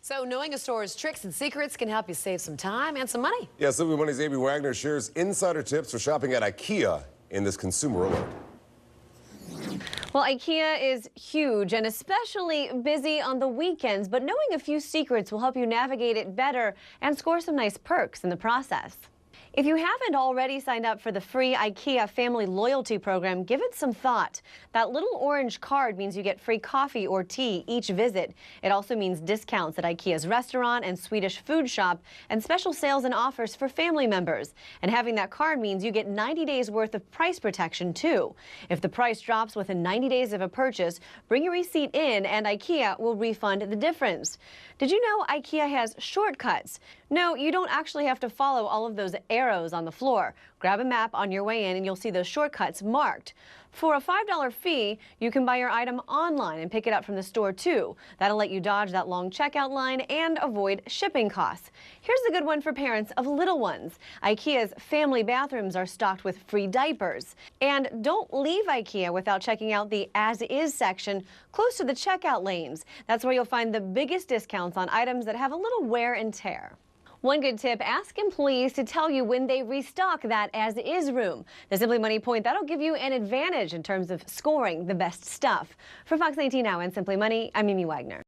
So knowing a store's tricks and secrets can help you save some time and some money. Yeah, Simply Money's Amy Wagner shares insider tips for shopping at IKEA in this consumer alert. Well, IKEA is huge and especially busy on the weekends, but knowing a few secrets will help you navigate it better and score some nice perks in the process. If you haven't already signed up for the free IKEA family loyalty program, give it some thought. That little orange card means you get free coffee or tea each visit. It also means discounts at IKEA's restaurant and Swedish food shop and special sales and offers for family members. And having that card means you get 90 days worth of price protection too. If the price drops within 90 days of a purchase, bring your receipt in and IKEA will refund the difference. Did you know IKEA has shortcuts? No, you don't actually have to follow all of those arrows on the floor. Grab a map on your way in and you'll see those shortcuts marked. For a $5 fee, you can buy your item online and pick it up from the store too. That'll let you dodge that long checkout line and avoid shipping costs. Here's a good one for parents of little ones. IKEA's family bathrooms are stocked with free diapers. And don't leave IKEA without checking out the As Is section close to the checkout lanes. That's where you'll find the biggest discounts on items that have a little wear and tear. One good tip, ask employees to tell you when they restock that as-is room. The Simply Money point, that'll give you an advantage in terms of scoring the best stuff. For Fox 19 Now and Simply Money, I'm Amy Wagner.